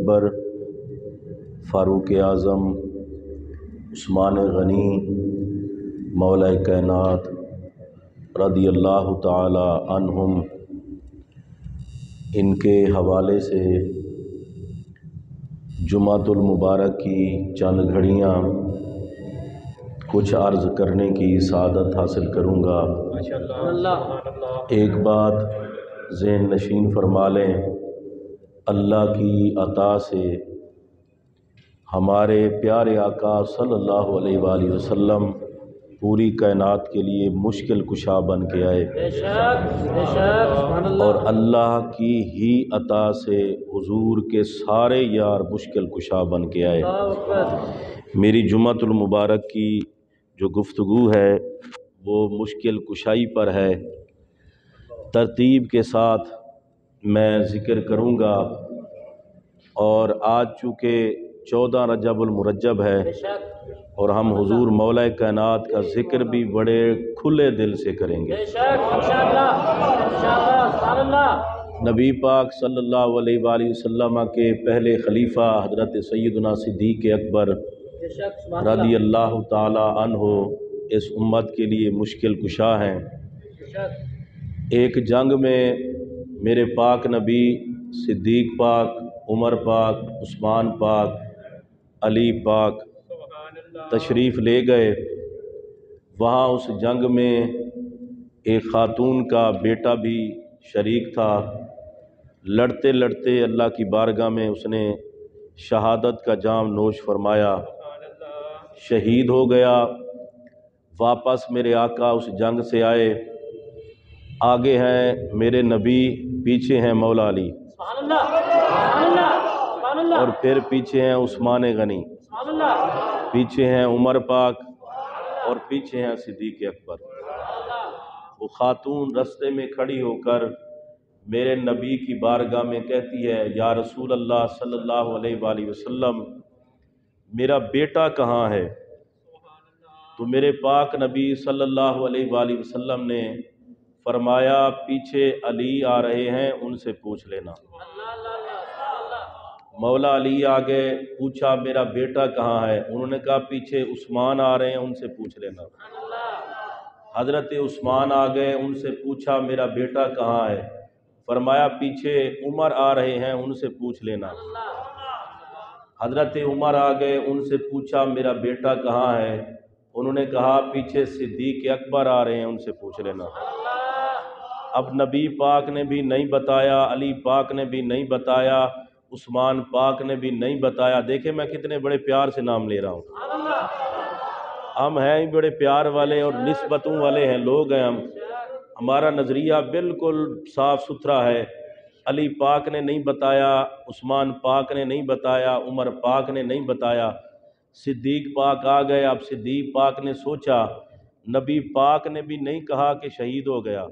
اکبر فاروق اعظم عثمان غنی مولا کائنات رضی اللہ تعالی عنہم، ان کے حوالے سے جمعۃ المبارک کی چند گھڑیاں کچھ عرض کرنے کی سعادت حاصل کروں گا۔ ایک بات ذہن نشین فرما لیں، اللہ کی عطا سے ہمارے پیارے آقا صلی اللہ علیہ وآلہ وسلم پوری کائنات کے لیے مشکل کشا بن کے آئے، اور اللہ کی ہی عطا سے حضور کے سارے یار مشکل کشا بن کے آئے۔ میری جمعۃ المبارک کی جو گفتگو ہے وہ مشکل کشائی پر ہے، ترتیب کے ساتھ میں ذکر کروں گا، اور آج چونکہ 14 رجب المرجب ہے اور ہم حضور مولا کائنات کا ذکر بھی بڑے کھلے دل سے کریں گے۔ نبی پاک صلی اللہ علیہ وآلہ وسلم کے پہلے خلیفہ حضرت سیدنا صدیق اکبر رضی اللہ تعالی عنہ اس امت کے لیے مشکل کشا ہیں۔ ایک جنگ میں میرے پاک نبی صدیق پاک، عمر پاک، عثمان پاک، علی پاک تشریف لے گئے۔ وہاں اس جنگ میں ایک خاتون کا بیٹا بھی شریک تھا۔ لڑتے لڑتے اللہ کی بارگاہ میں اس نے شہادت کا جام نوش فرمایا، شہید ہو گیا۔ واپس میرے آقا اس جنگ سے آئے، آگے ہیں میرے نبی، پیچھے ہیں مولا علی، اور پھر پیچھے ہیں عثمان غنی، پیچھے ہیں عمر پاک، اور پیچھے ہیں صدیق اکبر۔ وہ خاتون رستے میں کھڑی ہو کر میرے نبی کی بارگاہ میں کہتی ہے، یا رسول اللہ صلی اللہ علیہ وآلہ وسلم، میرا بیٹا کہاں ہے؟ تو میرے پاک نبی صلی اللہ علیہ وآلہ وسلم نے فرمایا، پیچھے علی آ رہے ہیں، ان سے پوچھ لینا۔ مولا علی آگے، پوچھا میرا بیٹا کہاں ہے؟ انہوں نے کہا پیچھے عثمان آ رہے ہیں، ان سے پوچھ لینا۔ حضرت عثمان آ گئے، ان سے پوچھا میرا بیٹا کہاں ہے؟ فرمایا پیچھے عمر آ رہے ہیں، ان سے پوچھ لینا۔ حضرت عمر آ گئے، ان سے پوچھا میرا بیٹا کہاں ہے؟ انہوں نے کہا پیچھے صدیق اکبر آ رہے ہیں، ان سے پوچھ لینا۔ اب نبی پاک نے بھی نہیں بتایا، علی پاک نے بھی نہیں بتایا، عثمان پاک نے بھی نہیں بتایا۔ دیکھیں میں کتنے بڑے پیار سے نام لے رہا ہوں، ہم ہیں ہی بڑے پیار والے اور نسبتوں والے ہیں لوگ ہیں ہم، ہمارا نظریہ بالکل صاف ستھرا ہے۔ علی پاک نے نہیں بتایا، عثمان پاک نے نہیں بتایا، عمر پاک نے نہیں بتایا، صدیق پاک آ گئے۔ اب صدیق پاک نے سوچا، نبی پاک نے بھی نہیں کہا کہ شہید ہو گیا،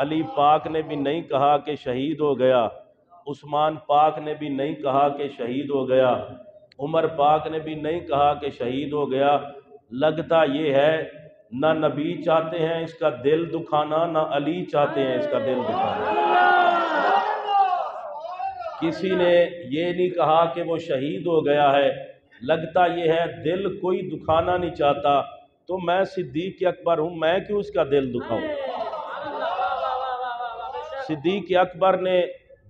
علی پاک نے بھی نہیں کہا کہ شہید ہو گیا، عثمان پاک نے بھی نہیں کہا کہ شہید ہو گیا، عمر پاک نے بھی نہیں کہا کہ شہید ہو گیا۔ لگتا یہ ہے نہ نبی چاہتے ہیں اس کا دل دکھانا، نہ علی چاہتے ہیں اس کا دل دکھانا۔ کسی نے یہ نہیں کہا کہ وہ شہید ہو گیا ہے، لگتا یہ ہے دل کوئی دکھانا نہیں چاہتا، تو میں صدیق اکبر ہوں، میں کیوں اس کا دل دکھاؤں؟ صدیق اکبر نے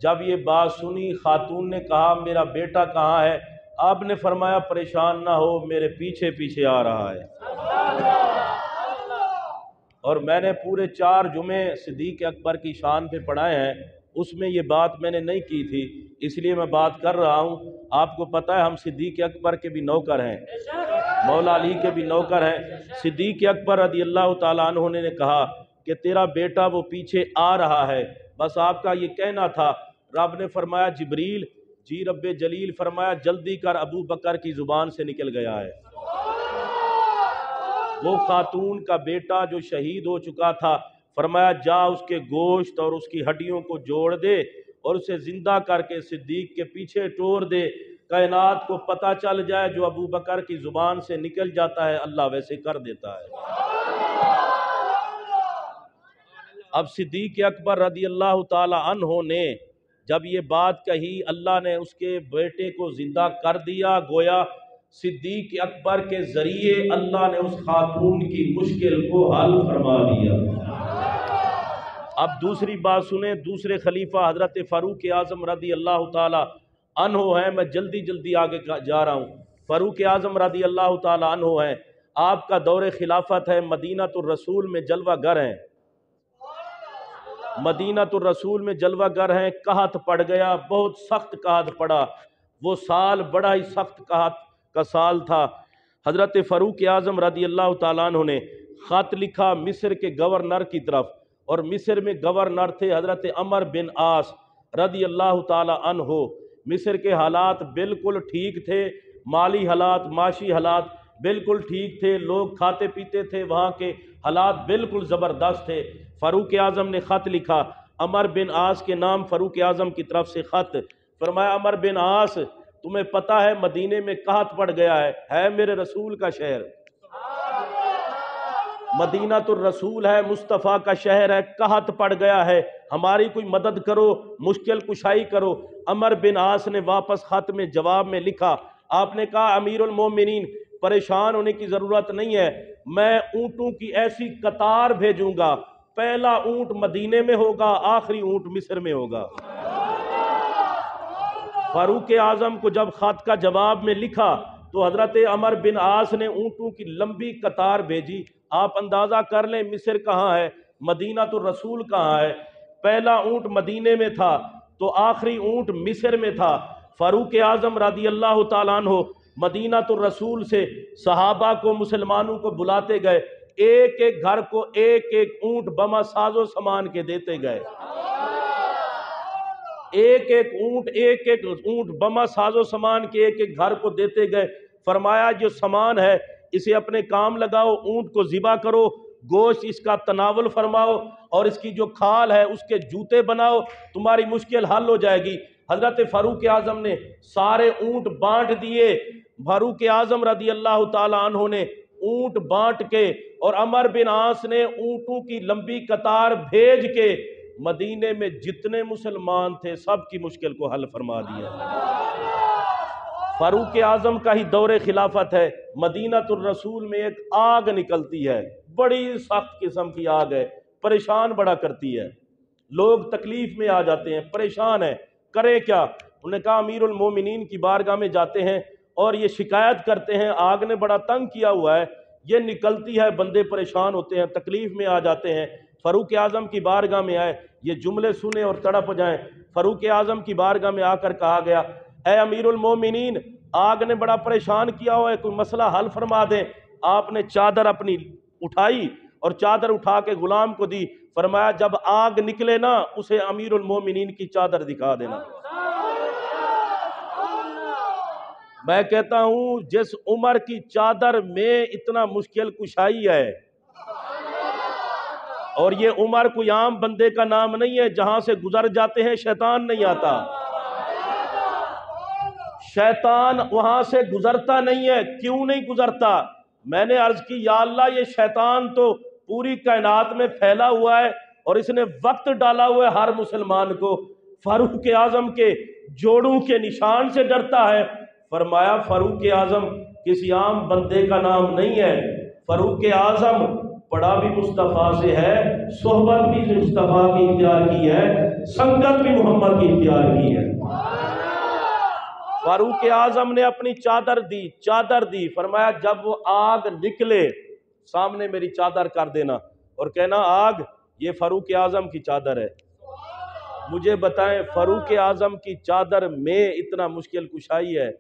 جب یہ بات سنی، خاتون نے کہا میرا بیٹا کہاں ہے؟ آپ نے فرمایا پریشان نہ ہو، میرے پیچھے پیچھے آ رہا ہے۔ اور میں نے پورے 4 جمعے صدیق اکبر کی شان پہ پڑھائے ہیں، اس میں یہ بات میں نے نہیں کی تھی، اس لیے میں بات کر رہا ہوں۔ آپ کو پتہ ہے ہم صدیق اکبر کے بھی نوکر ہیں، مولا علی کے بھی نوکر ہیں۔ صدیق اکبر رضی اللہ تعالیٰ عنہ نے کہا کہ تیرا بیٹا وہ پیچھے آ رہا ہے، بس آپ کا یہ کہنا تھا۔ رب نے فرمایا جبریل، جی رب جلیل، فرمایا جلدی کر، ابو بکر کی زبان سے نکل گیا ہے۔ وہ خاتون کا بیٹا جو شہید ہو چکا تھا، فرمایا جا اس کے گوشت اور اس کی ہڈیوں کو جوڑ دے اور اسے زندہ کر کے صدیق کے پیچھے ٹور دے، کائنات کو پتہ چل جائے جو ابو بکر کی زبان سے نکل جاتا ہے اللہ ویسے کر دیتا ہے۔ اب صدیق اکبر رضی اللہ تعالی عنہ نے جب یہ بات کہی اللہ نے اس کے بیٹے کو زندہ کر دیا، گویا صدیق اکبر کے ذریعے اللہ نے اس خاتون کی مشکل کو حل فرما دیا۔ اب دوسری بات سنیں، دوسرے خلیفہ حضرت فاروق اعظم رضی اللہ تعالی عنہ ہیں۔ میں جلدی جلدی آگے جا رہا ہوں۔ فاروق اعظم رضی اللہ تعالی عنہ ہیں، آپ کا دور خلافت ہے، مدینہ الرسول میں جلوہ گر ہیں، مدینہ الرسول میں جلوہ گر ہیں۔ قحط پڑ گیا، بہت سخت قحط پڑا، وہ سال بڑا ہی سخت قحط کا سال تھا۔ حضرت فاروق اعظم رضی اللہ تعالیٰ عنہ نے خط لکھا مصر کے گورنر کی طرف، اور مصر میں گورنر تھے حضرت عمر بن عاص رضی اللہ تعالیٰ عنہ۔ مصر کے حالات بالکل ٹھیک تھے، مالی حالات، معاشی حالات بالکل ٹھیک تھے، لوگ کھاتے پیتے تھے، وہاں کے حالات بالکل زبردست تھے۔ فاروق اعظم نے خط لکھا عمر بن عاص کے نام، فاروق اعظم کی طرف سے خط، فرمایا عمر بن عاص تمہیں پتہ ہے مدینے میں قحط پڑ گیا ہے میرے رسول کا شہر، مدینہ الرسول ہے، مصطفیٰ کا شہر ہے، قحط پڑ گیا ہے، ہماری کوئی مدد کرو، مشکل کشائی کرو۔ عمر بن عاص نے واپس خط میں جواب میں لکھا، آپ نے کہا امیر المومنین پریشان ہونے کی ضرورت نہیں ہے، میں اونٹوں کی ایسی قطار بھیجوں گا، پہلا اونٹ مدینے میں ہوگا، آخری اونٹ مصر میں ہوگا۔ فاروق اعظم کو جب خط کا جواب میں لکھا تو حضرت عمر بن عاص نے اونٹوں کی لمبی قطار بھیجی۔ آپ اندازہ کر لیں مصر کہاں ہے، مدینہ الرسول کہاں ہے، پہلا اونٹ مدینے میں تھا تو آخری اونٹ مصر میں تھا۔ فاروق اعظم رضی اللہ تعالیٰ عنہ مدینہ الرسول سے صحابہ کو، مسلمانوں کو بلاتے گئے، ایک ایک گھر کو ایک ایک اونٹ بما ساز و سامان کے دیتے گئے، ایک ایک اونٹ بما ساز و سامان کے ایک ایک گھر کو دیتے گئے۔ فرمایا جو سامان ہے اسے اپنے کام لگاؤ، اونٹ کو ذبح کرو، گوشت اس کا تناول فرماؤ، اور اس کی جو کھال ہے اس کے جوتے بناؤ، تمہاری مشکل حل ہو جائے گی۔ حضرت فاروق اعظم نے سارے اونٹ بانٹ دیے۔ فاروق اعظم رضی اللہ تعالیٰ عنہ نے اونٹ بانٹ کے، اور عمر بن عاص نے اونٹوں کی لمبی قطار بھیج کے مدینے میں جتنے مسلمان تھے سب کی مشکل کو حل فرما دیا۔ فاروق اعظم کا ہی دور خلافت ہے، مدینہ الرسول میں ایک آگ نکلتی ہے، بڑی سخت قسم کی آگ ہے، پریشان بڑا کرتی ہے، لوگ تکلیف میں آ جاتے ہیں، پریشان ہیں، کرے کیا؟ انہوں نے کہا امیر المومنین کی بارگاہ میں جاتے ہیں اور یہ شکایت کرتے ہیں آگ نے بڑا تنگ کیا ہوا ہے، یہ نکلتی ہے، بندے پریشان ہوتے ہیں، تکلیف میں آ جاتے ہیں۔ فاروق اعظم کی بارگاہ میں آئے، یہ جملے سنیں اور تڑپ جائیں۔ فاروق اعظم کی بارگاہ میں آ کر کہا گیا اے امیر المومنین آگ نے بڑا پریشان کیا ہوا ہے، کوئی مسئلہ حل فرما دیں۔ آپ نے چادر اپنی اٹھائی اور چادر اٹھا کے غلام کو دی، فرمایا جب آگ نکلے نا اسے امیر المومنین کی چادر دکھا دینا۔ میں کہتا ہوں جس عمر کی چادر میں اتنا مشکل کشائی ہے، اور یہ عمر کوئی عام بندے کا نام نہیں ہے، جہاں سے گزر جاتے ہیں شیطان نہیں آتا، شیطان وہاں سے گزرتا نہیں ہے۔ کیوں نہیں گزرتا؟ میں نے عرض کی یا اللہ یہ شیطان تو پوری کائنات میں پھیلا ہوا ہے اور اس نے وقت ڈالا ہوا ہے ہر مسلمان کو، فاروق اعظم کے جوڑوں کے نشان سے ڈرتا ہے۔ فرمایا فاروق اعظم کسی عام بندے کا نام نہیں ہے، فاروق اعظم پڑھا بھی مصطفیٰ سے ہے، صحبت بھی مصطفیٰ کی اختیار کی ہے، سنگت بھی محمد کی اختیار کی ہے۔ فاروق اعظم نے اپنی چادر دی، فرمایا جب وہ آگ نکلے سامنے میری چادر کر دینا اور کہنا آگ یہ فاروق اعظم کی چادر ہے۔ مجھے بتائیں فاروق اعظم کی چادر میں اتنا مشکل کشائی ہے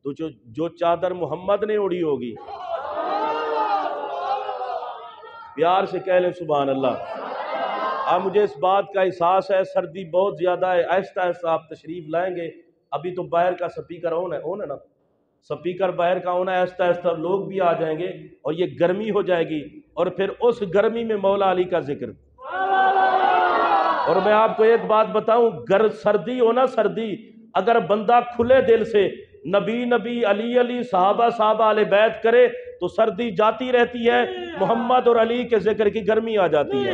تو جو چادر محمد نے اڑی ہوگی، پیار سے کہہ لیں سبحان اللہ۔ اب مجھے اس بات کا احساس ہے سردی بہت زیادہ ہے، آہستہ آہستہ آپ تشریف لائیں گے، ابھی تو باہر کا سپیکر آن ہے نا، سپیکر باہر کا ہونا ہے، آہستہ آہستہ لوگ بھی آ جائیں گے اور یہ گرمی ہو جائے گی، اور پھر اس گرمی میں مولا علی کا ذکر۔ اور میں آپ کو ایک بات بتاؤں، سردی ہو نا سردی، اگر بندہ کھلے دل سے نبی نبی علی علی صحابہ صحابہ اہل بیت کرے تو سردی جاتی رہتی ہے، محمد اور علی کے ذکر کی گرمی آ جاتی ہے۔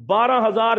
12,000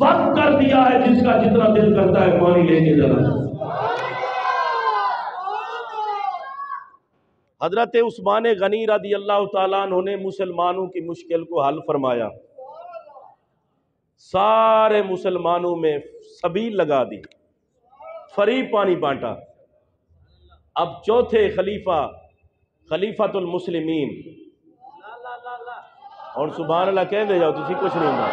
وقت کر دیا ہے جس کا جتنا دل کرتا ہے پانی لے کے ذرا۔ حضرت عثمان غنی رضی اللہ تعالیٰ عنہ نے مسلمانوں کی مشکل کو حل فرمایا، سارے مسلمانوں میں سبیل لگا دی، فری پانی بانٹا۔ اب چوتھے خلیفہ خلیفۃ المسلمین، اور سبحان اللہ کہہ دے جاؤ تسی کچھ نہیں ہوگا،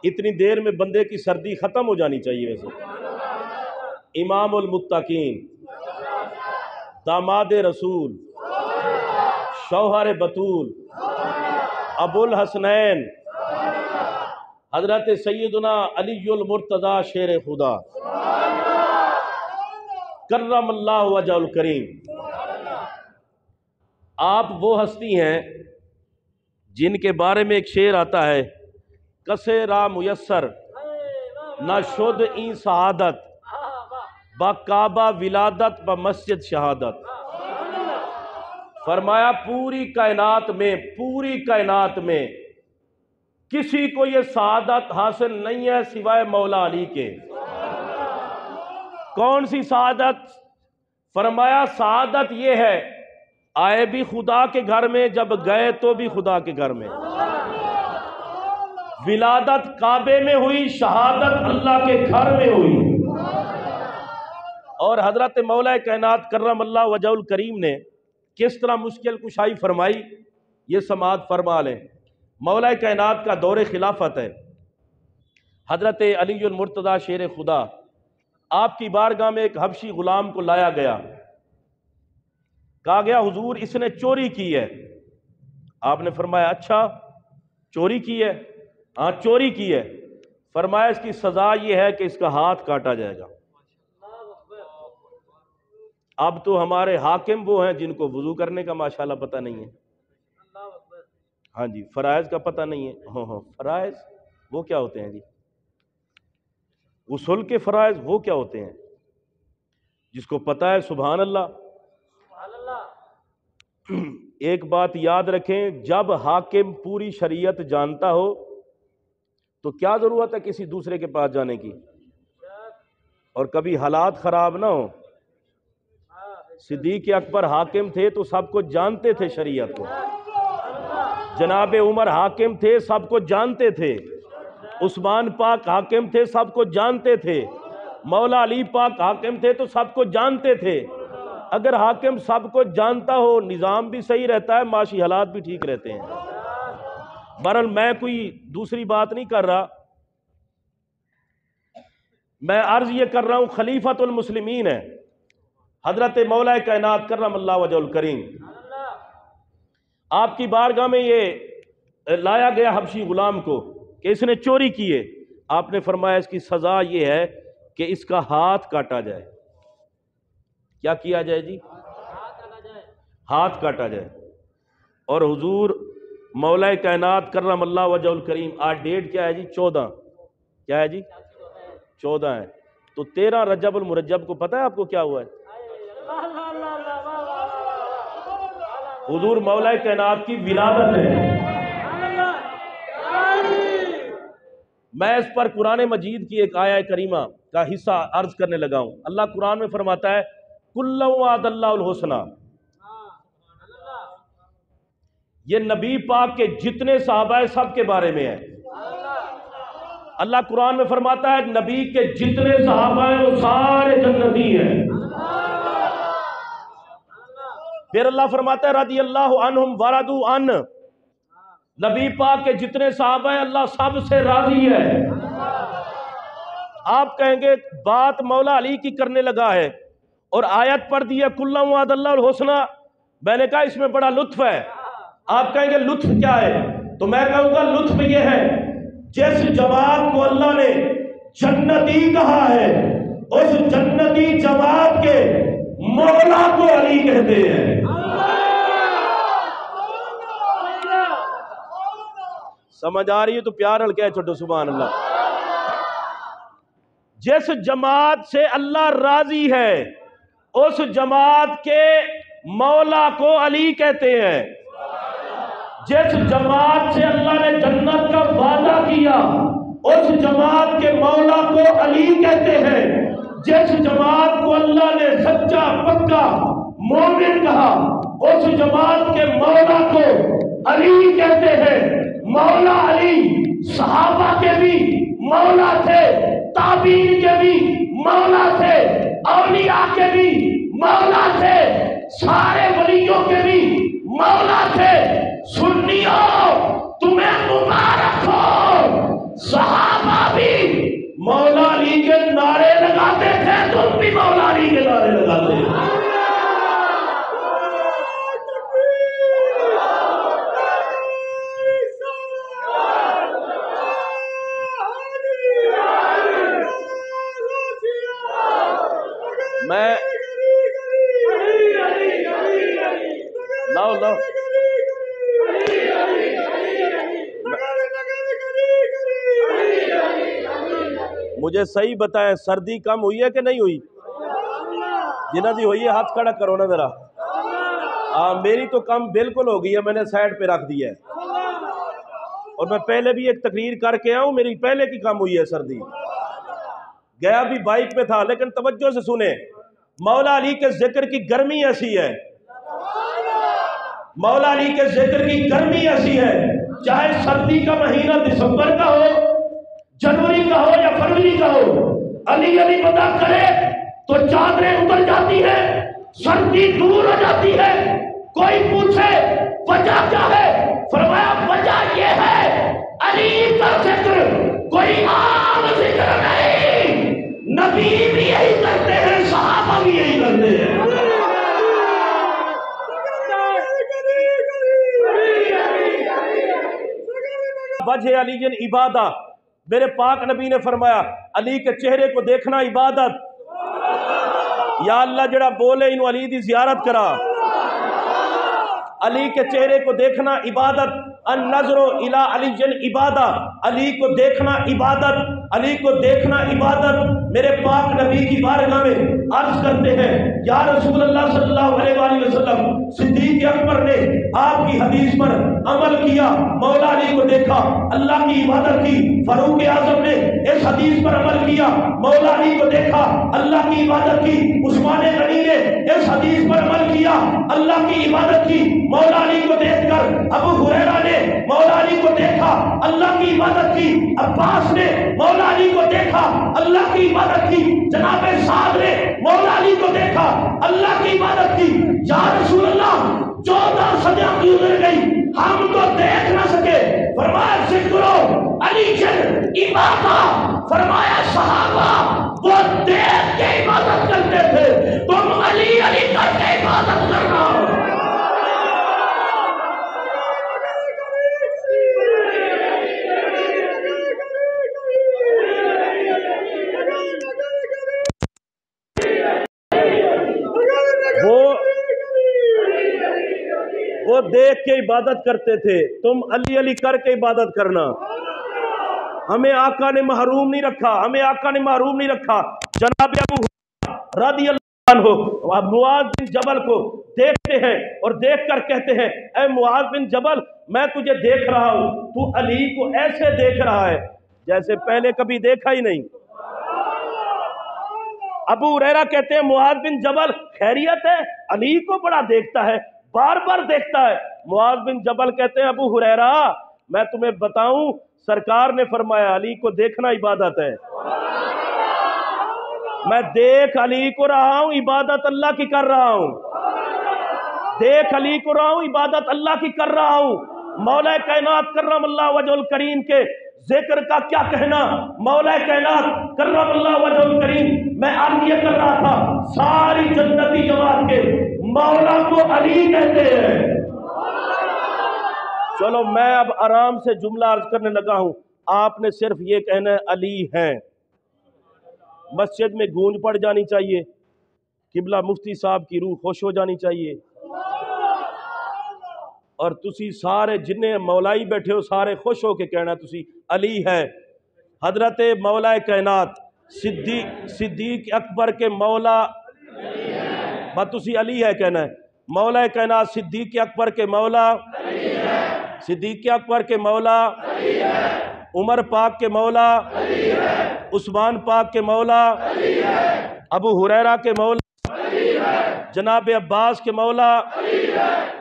اتنی دیر میں بندے کی سردی ختم ہو جانی چاہیے ویسے۔ امام المتقین، داماد رسول، شوہر بطول، ابو الحسنین حضرت سیدنا علی المرتضی شیر خدا کرم اللہ وجہ الکریم، آپ وہ ہستی ہیں جن کے بارے میں ایک شعر آتا ہے، کسے را میسر نہ شد این سعادت، با کعبہ ولادت با مسجد شہادت۔ فرمایا پوری کائنات میں کسی کو یہ سعادت حاصل نہیں ہے سوائے مولا علی کے۔ کون سی سعادت؟ فرمایا سعادت یہ ہے آئے بھی خدا کے گھر میں، جب گئے تو بھی خدا کے گھر میں۔ ولادت کعبے میں ہوئی، شہادت اللہ کے گھر میں ہوئی۔ اور حضرت مولا کائنات کرم اللہ وجہ الکریم نے کس طرح مشکل کشائی فرمائی، یہ سماعت فرما لیں۔ مولا کائنات کا دور خلافت ہے، حضرت علی المرتضی شیر خدا، آپ کی بارگاہ میں ایک حبشی غلام کو لایا گیا، کہا گیا حضور اس نے چوری کی ہے۔ آپ نے فرمایا اچھا چوری کی ہے؟ ہاں چوری کی ہے۔ فرمایا اس کی سزا یہ ہے کہ اس کا ہاتھ کاٹا جائے گا۔ اب تو ہمارے حاکم وہ ہیں جن کو وضو کرنے کا ماشاءاللہ پتہ نہیں ہے، ہاں جی، فرائض کا پتہ نہیں ہے۔ ہاں فرائض وہ کیا ہوتے ہیں جی؟ غسل کے فرائض وہ کیا ہوتے ہیں؟ جس کو پتہ ہے سبحان اللہ۔ ایک بات یاد رکھیں، جب حاکم پوری شریعت جانتا ہو تو کیا ضرورت ہے کسی دوسرے کے پاس جانے کی؟ اور کبھی حالات خراب نہ ہو۔ صدیق اکبر حاکم تھے تو سب کو جانتے تھے شریعت کو، جناب عمر حاکم تھے سب کو جانتے تھے، عثمان پاک حاکم تھے سب کو جانتے تھے، مولا علی پاک حاکم تھے تو سب کو جانتے تھے۔ اگر حاکم سب کو جانتا ہو نظام بھی صحیح رہتا ہے، معاشی حالات بھی ٹھیک رہتے ہیں۔ بہرحال میں کوئی دوسری بات نہیں کر رہا، میں عرض یہ کر رہا ہوں خلیفۃ المسلمین ہے حضرت مولا کائنات کرم اللہ وجہ الکریم، آپ کی بارگاہ میں یہ لایا گیا حبشی غلام کو کہ اس نے چوری کی ہے۔ آپ نے فرمایا اس کی سزا یہ ہے کہ اس کا ہاتھ کاٹا جائے۔ کیا کیا جائے جی؟ ہاتھ کاٹا جائے۔ اور حضور مولا کائنات کرم اللہ وجہ الکریم، آج ڈیٹ کیا ہے جی؟ 14 کیا ہے جی؟ 14 ہے۔ تو 13 رجب المرجب کو پتہ ہے آپ کو کیا ہوا ہے؟ حضور مولا کائنات کی ولادت ہے۔ میں اس پر قرآن مجید کی ایک آیہ کریمہ کا حصہ عرض کرنے لگا ہوں۔ اللہ قرآن میں فرماتا ہے کُلًّا وعد اللہ الحسنى، یہ نبی پاک کے جتنے صحابہ ہیں سب کے بارے میں ہے۔ اللہ قرآن میں فرماتا ہے نبی کے جتنے صحابہ ہیں وہ سارے جنتی ہیں۔ پھر اللہ فرماتا ہے رضی اللہ عنہم ورضوا عنہ، نبی پاک کے جتنے صحابہ ہیں اللہ سب سے راضی ہے۔ آپ کہیں گے بات مولا علی کی کرنے لگا ہے اور آیت پڑھ دی ہے کُلًّا وعد اللہ الحسنى، میں نے کہا اس میں بڑا لطف ہے۔ آپ کہیں گے لطف کیا ہے؟ تو میں کہوں گا لطف یہ ہے جس جماعت کو اللہ نے جنتی کہا ہے اس جنتی جماعت کے مولا کو علی کہتے ہیں۔ سمجھ آ رہی ہے تو پیار ہلکے چھوٹو سبحان اللہ۔ جس جماعت سے اللہ راضی ہے اس جماعت کے مولا کو علی کہتے ہیں۔ جس جماعت سے اللہ نے جنت کا وعدہ کیا اس جماعت کے مولا کو علی کہتے ہیں۔ جس جماعت کو اللہ نے سچا پکا مومن کہا، اس جماعت کے مولا کو علی کہتے ہیں۔ مولا علی صحابہ کے بھی مولا تھے، تابعین کے بھی مولا تھے، اولیاء کے بھی مولا تھے، سارے ولیوں کے بھی مولا تھے۔ سنیوں تمہیں مبارک ہو، صحابہ بھی مولا علی کے نعرے لگاتے تھے، تم بھی مولا علی کے نعرے لگاتے تھے۔ میں لاؤ مجھے صحیح بتائیں، سردی کم ہوئی ہے کہ نہیں ہوئی؟ جنہاں دی ہوئی ہے ہاتھ کھڑا کرو نا ذرا۔ میری تو کم بالکل ہو گئی ہے، میں نے سائڈ پہ رکھ دی ہے، اور میں پہلے بھی ایک تقریر کر کے آؤں، میری پہلے کی کم ہوئی ہے سردی۔ گیا بھی بائک پہ تھا، لیکن توجہ سے سنیں، مولا علی کے ذکر کی گرمی ایسی ہے، مولا علی کے ذکر کی گرمی ایسی ہے، چاہے سردی کا مہینہ دسمبر کا ہو، جنوری کا ہو یا فروری کا ہو، علی علی بتا کرے تو چادریں اتر جاتی ہے، سردی دور ہو جاتی ہے۔ کوئی پوچھے وجہ کیا ہے، فرمایا وجہ یہ ہے علی کا ذکر کوئی عام ذکر نہیں، نبی بھی یہی کرتے ہیں، صحابہ بھی یہی کرتے ہیں۔ وجہ علی جن عبادہ، میرے پاک نبی نے فرمایا علی کے چہرے کو دیکھنا عبادت۔ یا اللہ جڑا بولے انہوں علی دی زیارت کرا، علی کے چہرے کو دیکھنا عبادت۔ النظر الی علی جن عبادہ، علی کو دیکھنا عبادت، علی کو دیکھنا عبادت۔ میرے پاک نبی کی بارگاہ میں عرض کرتے ہیں یا رسول اللہ صلی اللہ علیہ وآلہ وسلم، صدیق اکبر نے آپ کی حدیث پر عمل کیا، مولا علی کو دیکھا، اللہ کی عبادت کی۔ فاروق اعظم نے اس حدیث پر عمل کیا، مولا علی کو دیکھا، اللہ کی عبادت کی۔ عثمان غنی نے اس حدیث پر عمل کیا، اللہ کی عبادت کی، مولا علی کو دیکھ کر۔ ابو ہریرہ نے مولا علی کو دیکھا، اللہ کی عبادت کی۔ عباس نے مولا علی کو دیکھا، اللہ کی عبادت کی۔ جناب سعد نے مولا علی کو دیکھا، اللہ کی عبادت کی۔ یا رسول اللہ 14 صدیاں گزر گئی، ہم تو دیکھ نہ سکے۔ فرمایا ذکرو علی جن عبادت، فرمایا صحابہ وہ دیکھ کے عبادت کرتے تھے، تم علی علی کر کے عبادت کرنا۔ وہ دیکھ کے عبادت کرتے تھے، تم علی علی کر کے عبادت کرنا۔ ہمیں آقا نے محروم نہیں رکھا، ہمیں آقا نے محروم نہیں رکھا۔ جناب ابو ہریرہ رضی اللہ عنہ معاذ بن جبل کو دیکھتے ہیں اور دیکھ کر کہتے ہیں اے معاذ بن جبل، میں تجھے دیکھ رہا ہوں، تو علی کو ایسے دیکھ رہا ہے جیسے پہلے کبھی دیکھا ہی نہیں۔ ابو ہریرہ کہتے ہیں معاذ بن جبل خیریت ہے؟ علی کو بڑا دیکھتا ہے، بار بار دیکھتا ہے۔ معاذ بن جبل کہتے ہیں ابو ہریرہ میں تمہیں بتاؤں، سرکار نے فرمایا علی کو دیکھنا عبادت ہے۔ میں دیکھ علی کو رہا ہوں، عبادت اللہ کی کر رہا ہوں۔ دیکھ علی کو رہا ہوں، عبادت اللہ کی کر رہا ہوں۔ مولا کائنات کرم اللہ وجہ الکریم کے ذکر کا کیا کہنا، مولا کائنات کرم اللہ وجہ الکریم، میں عرض یہ کر رہا تھا ساری جنتی جماعت کے مولا کو علی کہتے ہیں۔ چلو میں اب آرام سے جملہ عرض کرنے لگا ہوں، آپ نے صرف یہ کہنا ہے علی ہیں۔ مسجد میں گونج پڑ جانی چاہیے، قبلہ مفتی صاحب کی روح خوش ہو جانی چاہیے، اور تسی سارے جنہیں مولائی بیٹھے ہو سارے خوش ہو کے کہنا تسی علی ہے۔ حضرت مولا کائنات صدیق اکبر کے مولا، بات تسی علی ہے کہنا ہے۔ مولا کائنات صدیق اکبر کے مولا، صدیق اکبر کے مولا، عمر پاک کے مولا عثمان پاک کے مولا ابو ہریرہ کے مولا جناب عباس کے مولا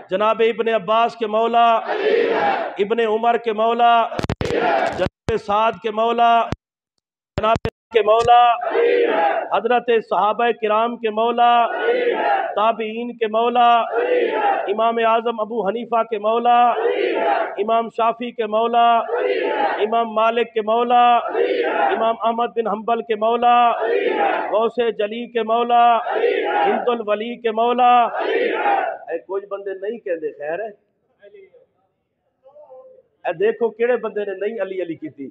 جناب ابن عباس کے مولا ابن عمر کے مولا جناب سعد کے مولا جناب کے مولا حضرت صحابہ کرام کے مولا تابعین کے مولا امام اعظم ابو حنیفہ کے مولا امام شافعی کے مولا امام مالک کے مولا امام احمد بن حنبل کے مولا غوث جلی کے مولا ہند الولی کے مولا کچھ بندے نہیں کہندے خیر ہے دیکھو کیڑے بندے نے نہیں علی علی کی تھی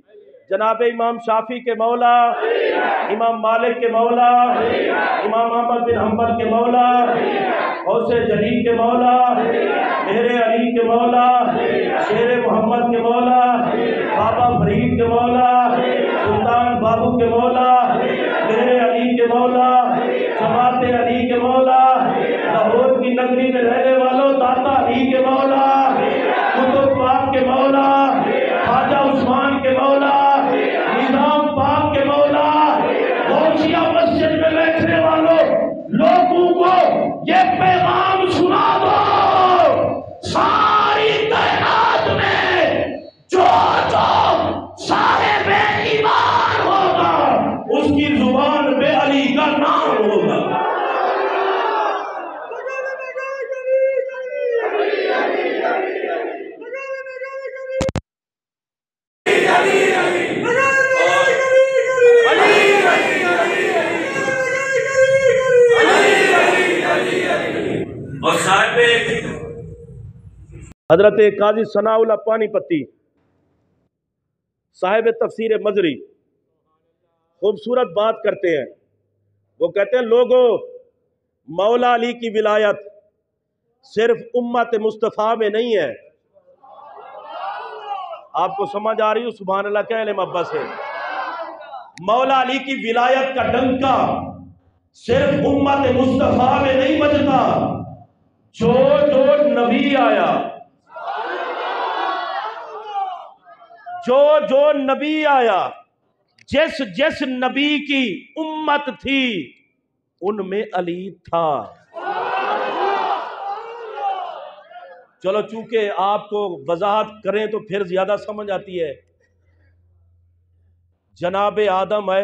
جناب امام شافعی کے مولا امام مالک کے مولا امام احمد بن حنبل کے مولا غوث جلی کے مولا مہر علی کے مولا شیر محمد کے مولا بابا فرید کے مولا سلطان بابو کے مولا مہر علی کے مولا جماعت علی کے مولا لاہور کی نگری میں رہنے والوں داتا علی کے مولا قطب پاک کے مولا خواجہ عثمان کے مولا نظام پاک کے مولا غوثیہ مسجد میں بیٹھنے والوں لوگوں کو یہ پیغام سنا دو ساری کائنات میں جو صاحب ایمان ہوگا اس کی زبان پہ علی کا نام ہوگا حضرت قاضی ثناء اللہ پانی پتی صاحب تفسیر مزری خوبصورت بات کرتے ہیں وہ کہتے ہیں لوگوں مولا علی کی ولایت صرف امت مصطفیٰ میں نہیں ہے آپ کو سمجھ آ رہی ہو سبحان اللہ کہہ لیں محبت سے مولا علی کی ولایت کا ڈنکا صرف امت مصطفیٰ میں نہیں بجتا جو نبی آیا جو نبی آیا جس نبی کی امت تھی ان میں علی تھا چلو چونکہ آپ کو وضاحت کریں تو پھر زیادہ سمجھ آتی ہے جناب آدم ہے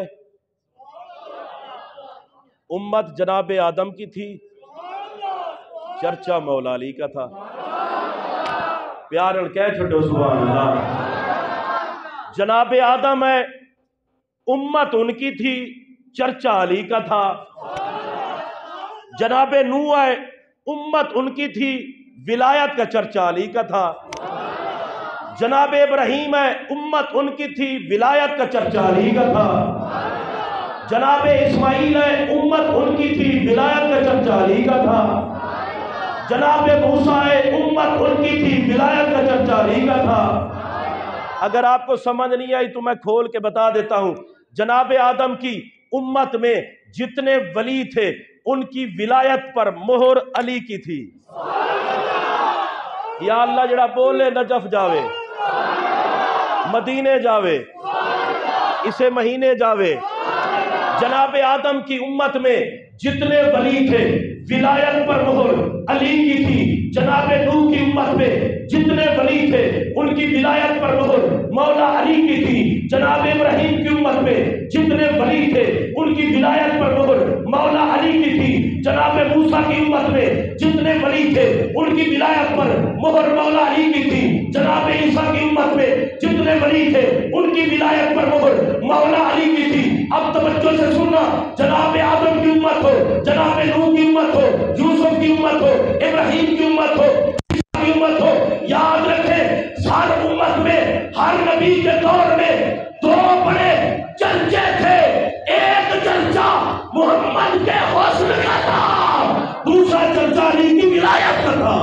امت جناب آدم کی تھی چرچا مولا علی کا تھا پیار کہہ چھوٹو سبحان اللہ جناب آدم ہے امت ان کی تھی چرچا علی کا تھا جناب نوح ہے امت ان کی تھی ولایت کا چرچا علی کا تھا جناب ابراہیم ہے امت ان کی تھی ولایت کا چرچا علی کا تھا جناب اسماعیل ہے امت ان کی تھی ولایت کا چرچا علی کا تھا جناب موسیٰ ہے امت ان کی تھی ولایت کا چرچا علی کا تھا اگر آپ کو سمجھ نہیں آئی تو میں کھول کے بتا دیتا ہوں جناب آدم کی امت میں جتنے ولی تھے ان کی ولایت پر مہر علی کی تھی یا اللہ جڑا بولے نجف جاوے مدینے جاوے اسے مہینے جاوے جناب آدم کی امت میں جتنے ولی تھے ولایت پر مہر علی کی تھی جناب نوح کی امت میں جتنے ولی تھے ان کی ولایت پر مہر مولا علی کی تھی جناب ابراہیم کی امت میں جتنے ولی تھے ان کی ولایت پر مہر مولا علی کی تھی جناب موسیٰ کی امت میں جتنے ولی تھے ان کی ولایت پر مہر مولا علی کی تھی جناب عیسیٰ کی امت میں جتنے ولی تھے ان کی ولایت پر مہر مولا علی کی تھی اب توجہ سے سننا جناب آدم کی امت ہو جناب نوح کی امت ہو یوسف کی امت ہو ابراہیم کی امت ہو کی امت ہو یاد رکھیں ہر امت میں ہر نبی کے دور میں دو بڑے چرچے تھے ایک چرچا محمد کے حسن کا تھا دوسرا چرچا علی کی ولایت کا تھا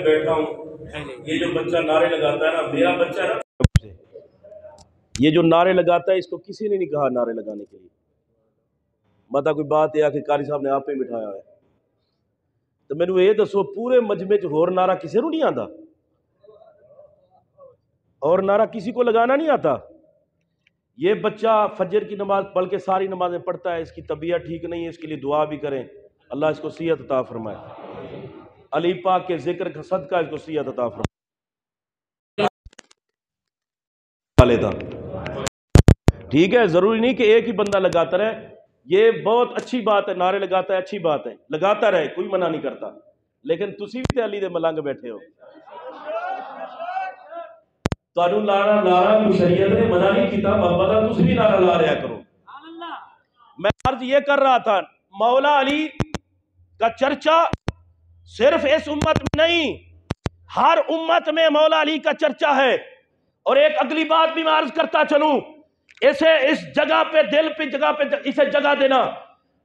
میں بیٹھا ہوں، یہ جو بچہ نعرے لگاتا ہے نا، میرا بچہ ہے نا، یہ جو نعرے لگاتا ہے اس کو کسی نے نہیں کہا نعرے لگانے کے لیے، مطلب کوئی بات یہ کہ قاری صاحب نے آپ پہ بٹھایا ہے۔ تو میں نے یہ دسو پورے مجمع چ ہور نعرہ کسی کو نہیں آتا، اور نعرہ کسی کو لگانا نہیں آتا۔ یہ بچہ فجر کی نماز پڑھ کے ساری نمازیں پڑھتا ہے، اس کی طبیعت ٹھیک نہیں ہے، اس کے لیے دعا بھی کریں، اللہ اس کو صحت عطا فرمائے، علی پاک کے ذکر کا صدقہ اس کو صحت عطا فرمائے۔ ٹھیک ہے، ضروری نہیں کہ ایک ہی بندہ لگاتا رہے، یہ بہت اچھی بات ہے، نعرے لگاتا ہے اچھی بات ہے، لگاتا رہے، کوئی منع نہیں کرتا، لیکن تسی بھی تے علی دے ملنگ بیٹھے ہو، تانوں نعرہ کو شریعت نے منع نہیں کیتا، محبت تسی بھی نعرہ لا رہا کرو۔ میں عرض یہ کر رہا تھا، مولا علی کا چرچا صرف اس امت میں نہیں، ہر امت میں مولا علی کا چرچا ہے۔ اور ایک اگلی بات بھی میں عرض کرتا چلوں، اسے اس جگہ پہ دل پہ جگہ پہ اسے جگہ دینا،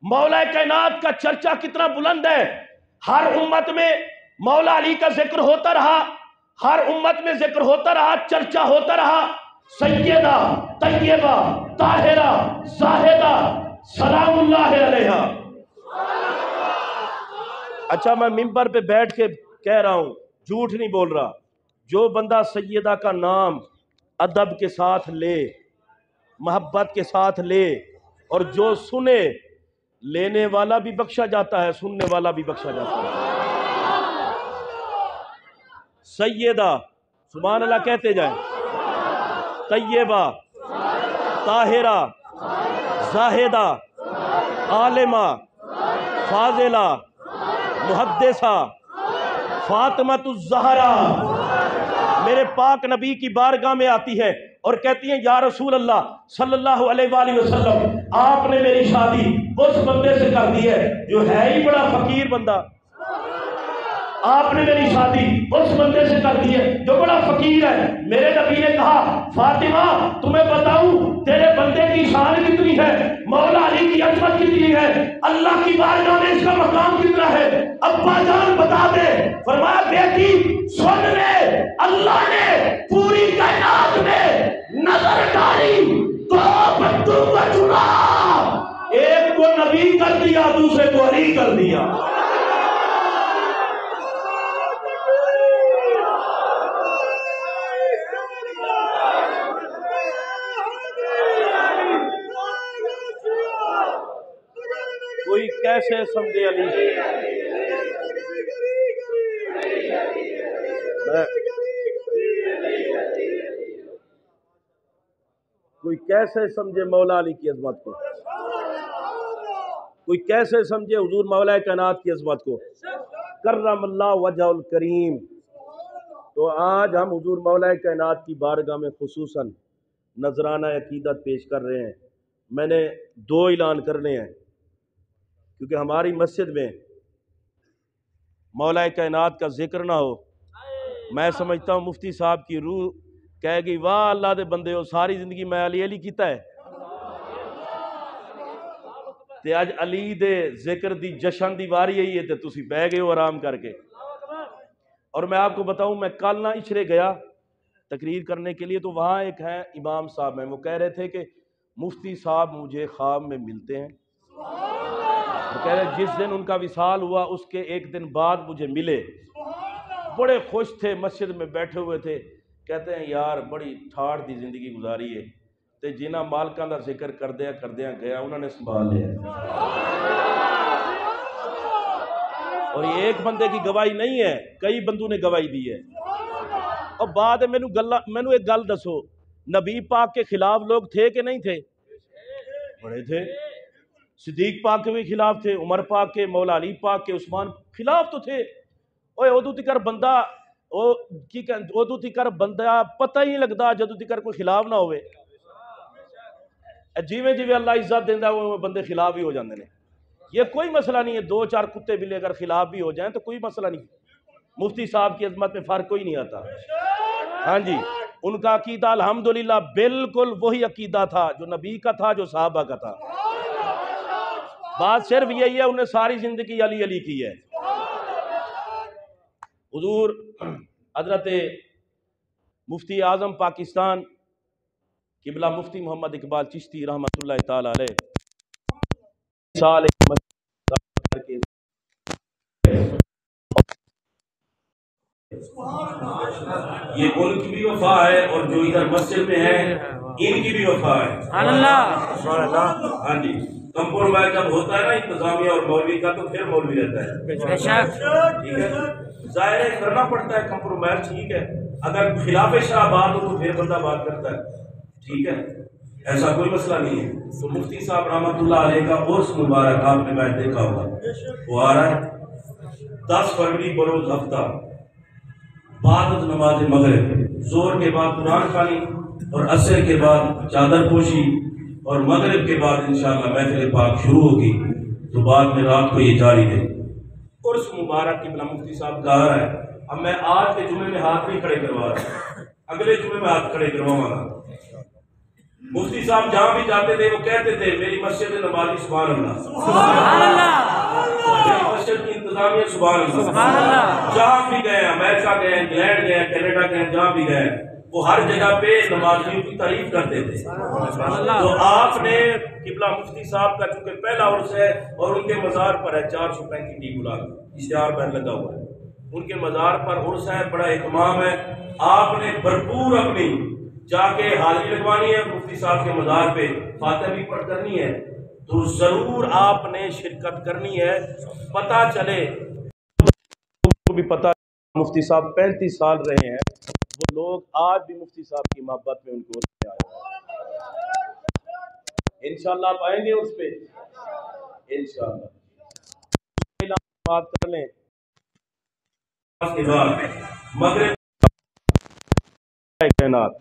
مولا کائنات کا چرچا کتنا بلند ہے، ہر امت میں مولا علی کا ذکر ہوتا رہا، ہر امت میں ذکر ہوتا رہا، چرچا ہوتا رہا، سیدہ طیبہ طاہرہ زاہدہ سلام اللہ علیہا۔ اچھا میں ممبر پہ بیٹھ کے کہہ رہا ہوں، جھوٹ نہیں بول رہا، جو بندہ سیدہ کا نام ادب کے ساتھ لے، محبت کے ساتھ لے، اور جو سنے، لینے والا بھی بخشا جاتا ہے، سننے والا بھی بخشا جاتا ہے۔ سیدہ سبحان اللہ کہتے جائیں، طیبہ طاہرہ زاہدہ عالمہ فاضلہ محدثہ فاطمۃ الزہرا میرے پاک نبی کی بارگاہ میں آتی ہے اور کہتی ہیں یا رسول اللہ صلی اللہ علیہ وآلہ وسلم، آپ نے میری شادی اس بندے سے کر دی ہے جو ہے ہی بڑا فقیر بندہ، آپ نے میری شادی اس بندے سے کر دی ہے جو بڑا فقیر ہے۔ میرے نبی نے کہا فاطمہ تمہیں بتاؤں تیرے بندے کی شان کتنی ہے، مولا علی کی عظمت کتنی ہے، اللہ کی بارگاہ میں اس کا مقام کتنا ہے، ابا جان بتا دے۔ فرمایا بیٹی سن لے، اللہ نے پوری کائنات میں نظر ڈالی، دو بندوں کا چنا، ایک کو نبی کر دیا دوسرے کو علی کر دیا۔ کوئی کیسے سمجھے علی، کوئی کیسے سمجھے مولا علی کی عظمت کو، کوئی کیسے سمجھے حضور مولا کائنات کی عظمت کو، کرم اللہ وجہ الکریم۔ تو آج ہم حضور مولا کائنات کی بارگاہ میں خصوصاً نذرانہ عقیدت پیش کر رہے ہیں۔ میں نے دو اعلان کرنے ہیں، کیونکہ ہماری مسجد میں مولا کائنات کا ذکر نہ ہو، میں سمجھتا ہوں مفتی صاحب کی روح کہے گی واہ اللہ دے بندے ہو، ساری زندگی میں علی علی کیتا ہے، تے آج علی دے ذکر دی جشن دی واری ہے تے تسی بہ گئے ہو آرام کر کے۔ اور میں آپ کو بتاؤں، میں کل نہ اشرے گیا تقریر کرنے کے لیے، تو وہاں ایک ہے امام صاحب ہیں، وہ کہہ رہے تھے کہ مفتی صاحب مجھے خواب میں ملتے ہیں، وہ کہہ رہے جس دن ان کا وصال ہوا اس کے ایک دن بعد مجھے ملے، بڑے خوش تھے، مسجد میں بیٹھے ہوئے تھے، کہتے ہیں یار بڑی ٹھاڑ دی زندگی گزاری ہے، تے جنہ مالکاں دا ذکر کردیاں گیا انہوں نے سنبھال لیا۔ اور یہ ایک بندے کی گواہی نہیں ہے، کئی بندوں نے گواہی دی ہے۔ اور بعد مینوں ایک گل دسو، نبی پاک کے خلاف لوگ تھے کہ نہیں تھے؟ بڑے تھے، صدیق پاک کے بھی خلاف تھے، عمر پاک کے، مولا علی پاک کے، عثمان خلاف تو تھے۔ اوے ادو تکر بندہ ادو تکر بندہ پتہ ہی نہیں لگتا جدو تکر کوئی خلاف نہ ہوئے، جیویں جیویں اللہ عزت دیندا وہ بندے خلاف ہی ہو جاندے نے۔ یہ کوئی مسئلہ نہیں ہے، دو چار کتے بلے اگر خلاف بھی ہو جائیں تو کوئی مسئلہ نہیں، مفتی صاحب کی عظمت میں فرق کوئی نہیں آتا۔ ہاں جی، ان کا عقیدہ الحمدللہ بالکل وہی عقیدہ تھا جو نبی کا تھا، جو صحابہ کا تھا۔ بات صرف یہی ہے انہیں ساری زندگی علی علی کی ہے۔ حضور حضرت مفتی اعظم پاکستان قبلہ مفتی محمد اقبال چشتی رحمۃ اللہ تعالی علیہ سال یہ ان کی بھی وفا ہے اور جو ادھر مسجد میں ہیں ان کی بھی وفا ہے. ہاں جی، کمپرومائز جب ہوتا ہے نا انتظامیہ اور مولوی کا تو پھر مولوی رہتا ہے. ٹھیک ہے، ظاہر ہے کرنا پڑتا ہے کمپرومائز، ٹھیک ہے. اگر خلاف شرع بات ہو تو پھر بندہ بات کرتا ہے، ٹھیک ہے، ایسا کوئی مسئلہ نہیں ہے. تو مفتی صاحب رحمۃ اللہ علیہ کا عرس مبارک آپ نے میں دیکھا ہوگا، وہ آ رہا ہے 10 فروری بروز ہفتہ بعد از نماز مغرب، زور کے بعد قرآن خوانی اور عصر کے بعد چادر پوشی اور مغرب کے بعد انشاءاللہ محفل پاک شروع ہوگی، تو بعد میں رات کو یہ جاری ہے. عرس مبارک قبلہ مفتی صاحب کا آ رہا ہے. اب میں آج کے جمعے میں ہاتھ نہیں کھڑے کروا رہا، اگلے جمعے میں ہاتھ کھڑے کرواؤں گا. مفتی صاحب جہاں بھی جاتے تھے وہ کہتے تھے میری مسجد نمازی سبحان اللہ، میری مسجد کی انتظامیہ سبحان اللہ. جہاں بھی گئے، امریکہ گئے، انگلینڈ گئے، کینیڈا گئے، جہاں بھی گئے، وہ ہر جگہ پہ نمازیوں کی تعریف کرتے تھے. تو آپ نے قبلہ مفتی صاحب کا چونکہ پہلا عرس ہے اور ان کے مزار پر ہے 435 گلاب اشتہار پر لگا ہوا ہے، ان کے مزار پر عرس ہے، بڑا اہتمام ہے. آپ نے بھرپور اپنی جا کے حاضری لگوانی ہے، مفتی صاحب کے مزار پہ فاتحہ بھی پڑھ کرنی ہے، تو ضرور آپ نے شرکت کرنی ہے. پتہ چلے بھی پتہ مفتی صاحب 35 سال رہے ہیں، وہ لوگ آج بھی مفتی صاحب کی محبت میں ان کو آئے. انشاءاللہ آپ آئیں گے اس پہ انشاءاللہ. بات کر لیں کے بعد مغرب کائنات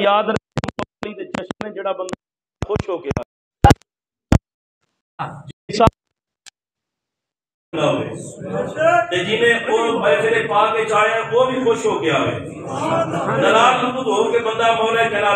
یاد رکھیں، جشن جڑا بندہ خوش ہو گیا جنہیں وہ محفل پاک کے چاہے وہ بھی خوش ہو کے آئے، ناراض ہو کے بندہ مولا کہنا